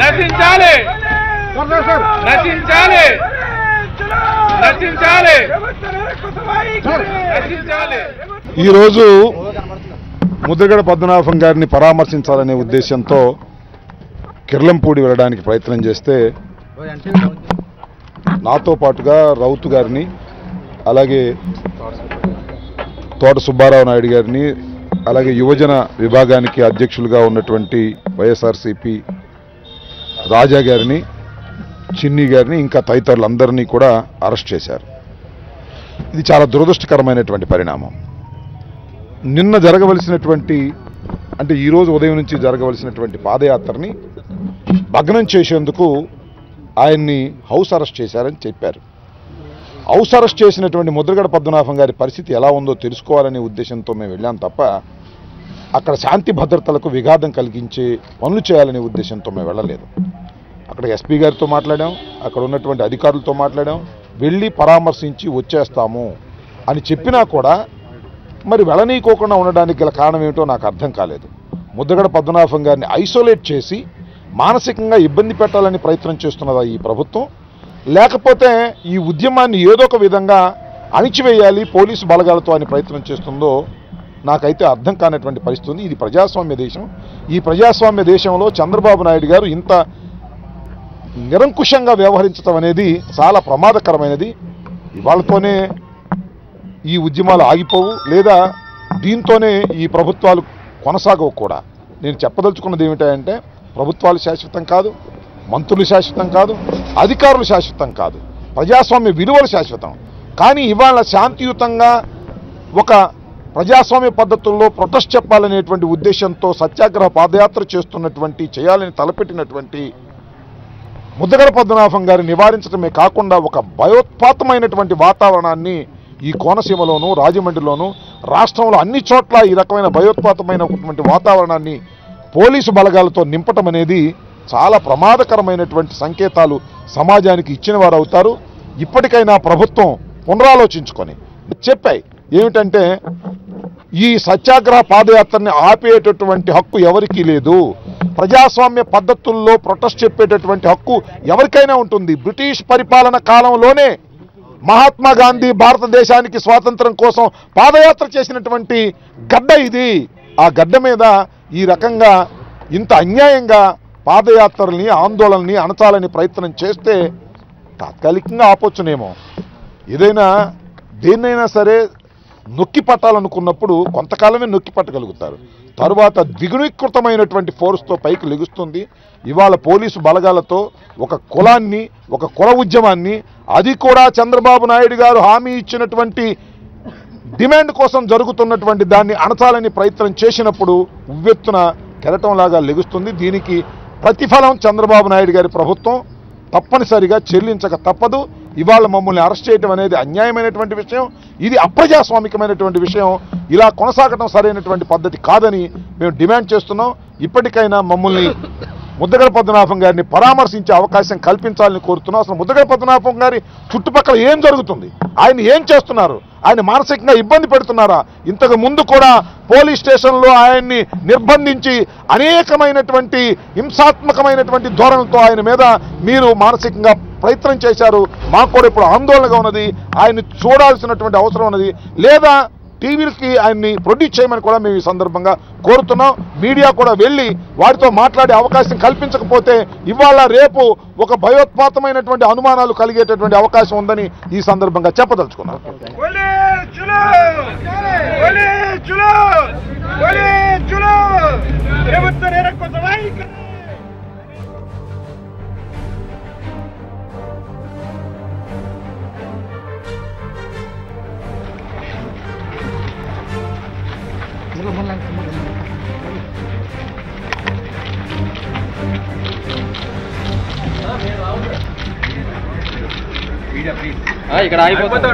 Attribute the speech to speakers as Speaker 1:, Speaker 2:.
Speaker 1: నశించాలి నశించాలి నశించాలి నశించాలి.
Speaker 2: ఈరోజు ముద్రగడ పద్మనాభం గారిని పరామర్శించాలనే ఉద్దేశంతో కిర్లంపూడి వెళ్ళడానికి ప్రయత్నం చేస్తే నాతో పాటుగా రౌతు గారిని, అలాగే తోట సుబ్బారావు నాయుడు గారిని, అలాగే యువజన విభాగానికి అధ్యక్షులుగా ఉన్నటువంటి వైఎస్ఆర్సీపీ రాజా గారిని, చిన్ని గారిని, ఇంకా తదితరులందరినీ కూడా అరెస్ట్ చేశారు. ఇది చాలా దురదృష్టకరమైనటువంటి పరిణామం. నిన్న జరగవలసినటువంటి, అంటే ఈరోజు ఉదయం నుంచి జరగవలసినటువంటి పాదయాత్రని భగ్నం చేసేందుకు ఆయన్ని హౌస్ అరెస్ట్ చేశారని చెప్పారు. హౌస్ అరెస్ట్ చేసినటువంటి ముద్రగడ పద్మనాభం గారి పరిస్థితి ఎలా ఉందో తెలుసుకోవాలనే ఉద్దేశంతో మేము వెళ్ళాం తప్ప అక్కడ శాంతి భద్రతలకు విఘాతం కలిగించే పనులు చేయాలనే ఉద్దేశంతో మేము వెళ్ళలేదు. అక్కడ ఎస్పీ గారితో మాట్లాడాం, అక్కడ ఉన్నటువంటి అధికారులతో మాట్లాడాం, వెళ్ళి పరామర్శించి వచ్చేస్తాము అని చెప్పినా కూడా మరి వెళ్ళనీయకోకుండా ఉండడానికి గల కారణం ఏమిటో నాకు అర్థం కాలేదు. ముద్రగడ పద్మనాభం గారిని ఐసోలేట్ చేసి మానసికంగా ఇబ్బంది పెట్టాలని ప్రయత్నం చేస్తున్నదా ఈ ప్రభుత్వం, లేకపోతే ఈ ఉద్యమాన్ని ఏదో ఒక విధంగా అణిచివేయాలి పోలీసు బలగాలతో అని ప్రయత్నం చేస్తుందో నాకైతే అర్థం కానటువంటి పరిస్థితి ఉంది. ఇది ప్రజాస్వామ్య దేశం. ఈ ప్రజాస్వామ్య దేశంలో చంద్రబాబు నాయుడు గారు ఇంత నిరంకుశంగా వ్యవహరించడం అనేది చాలా ప్రమాదకరమైనది. ఇవాళతోనే ఈ ఉద్యమాలు ఆగిపోవు, లేదా దీంతోనే ఈ ప్రభుత్వాలు కొనసాగవు కూడా. నేను చెప్పదలుచుకున్నది ఏమిటంటే ప్రభుత్వాలు శాశ్వతం కాదు, మంత్రులు శాశ్వతం కాదు, అధికారులు శాశ్వతం కాదు, ప్రజాస్వామ్య విలువలు శాశ్వతం. కానీ ఇవాళ శాంతియుతంగా ఒక ప్రజాస్వామ్య పద్ధతుల్లో ప్రొటెస్ట్ చెప్పాలనేటువంటి ఉద్దేశంతో సత్యాగ్రహ పాదయాత్ర చేయాలని తలపెట్టినటువంటి ముద్రగడ పద్మనాభం గారిని నివారించడమే కాకుండా ఒక భయోత్పాతమైనటువంటి వాతావరణాన్ని ఈ కోనసీమలోనూ, రాజమండ్రిలోనూ, రాష్ట్రంలో అన్ని చోట్ల ఈ రకమైన భయోత్పాతమైనటువంటి వాతావరణాన్ని పోలీసు బలగాలతో నింపటం అనేది చాలా ప్రమాదకరమైనటువంటి సంకేతాలు సమాజానికి ఇచ్చిన వారు అవుతారు. ఇప్పటికైనా ప్రభుత్వం పునరాలోచించుకొని చెప్పాయి ఏమిటంటే ఈ సత్యాగ్రహ పాదయాత్రని ఆపేటటువంటి హక్కు ఎవరికీ లేదు, ప్రజాస్వామ్య పద్ధతుల్లో ప్రొటెస్ట్ చెప్పేటటువంటి హక్కు ఎవరికైనా ఉంటుంది. బ్రిటిష్ పరిపాలన కాలంలోనే మహాత్మా గాంధీ భారతదేశానికి స్వాతంత్రం కోసం పాదయాత్ర చేసినటువంటి గడ్డ ఇది. ఆ గడ్డ మీద ఈ రకంగా ఇంత అన్యాయంగా పాదయాత్రల్ని, ఆందోళనని అణచాలని ప్రయత్నం చేస్తే తాత్కాలికంగా ఆపొచ్చునేమో. ఏదైనా దేన్నైనా సరే నొక్కి పట్టాలనుకున్నప్పుడు కొంతకాలమే నొక్కి పట్టగలుగుతారు, తరువాత ద్విగుణీకృతమైనటువంటి ఫోర్స్తో పైకి లెగుస్తుంది. ఇవాళ పోలీసు బలగాలతో ఒక కులాన్ని, ఒక కుల ఉద్యమాన్ని, అది కూడా చంద్రబాబు నాయుడు గారు హామీ ఇచ్చినటువంటి డిమాండ్ కోసం జరుగుతున్నటువంటి దాన్ని అణచాలని ప్రయత్నం చేసినప్పుడు ఉవ్వెత్తున కెరటంలాగా లెగుస్తుంది. దీనికి ప్రతిఫలం చంద్రబాబు నాయుడు గారి ప్రభుత్వం తప్పనిసరిగా చెల్లించక తప్పదు. ఇవాళ మమ్మల్ని అరెస్ట్ చేయడం అనేది అన్యాయమైనటువంటి విషయం, ఇది అప్రజాస్వామికమైనటువంటి విషయం. ఇలా కొనసాగటం సరైనటువంటి పద్ధతి కాదని మేము డిమాండ్ చేస్తున్నాం. ఇప్పటికైనా మమ్మల్ని ముద్రగడ పద్మనాభం గారిని పరామర్శించే అవకాశం కల్పించాలని కోరుతున్నాం. అసలు ముద్రగడ పద్మనాభం గారి చుట్టుపక్కల ఏం జరుగుతుంది, ఆయన ఏం చేస్తున్నారు, ఆయన మానసికంగా ఇబ్బంది పెడుతున్నారా? ఇంతకు ముందు కూడా పోలీస్ స్టేషన్లో ఆయన్ని నిర్బంధించి అనేకమైనటువంటి హింసాత్మకమైనటువంటి ధోరణితో ఆయన మీద మీరు మానసికంగా ప్రయత్నం చేశారు. మాకు కూడా ఇప్పుడు ఆందోళనగా ఉన్నది, ఆయన్ని చూడాల్సినటువంటి అవసరం ఉన్నది. లేదా టీవీలకి ఆయన్ని ప్రొడ్యూస్ చేయమని కూడా మేము ఈ సందర్భంగా కోరుతున్నాం. మీడియా కూడా వెళ్ళి వారితో మాట్లాడే అవకాశం కల్పించకపోతే ఇవాళ రేపు ఒక భయోత్పాతమైనటువంటి అనుమానాలు కలిగేటటువంటి అవకాశం ఉందని ఈ సందర్భంగా చెప్పదలుచుకున్నాం.
Speaker 1: ఇక్కడ ఆగిపోతాం.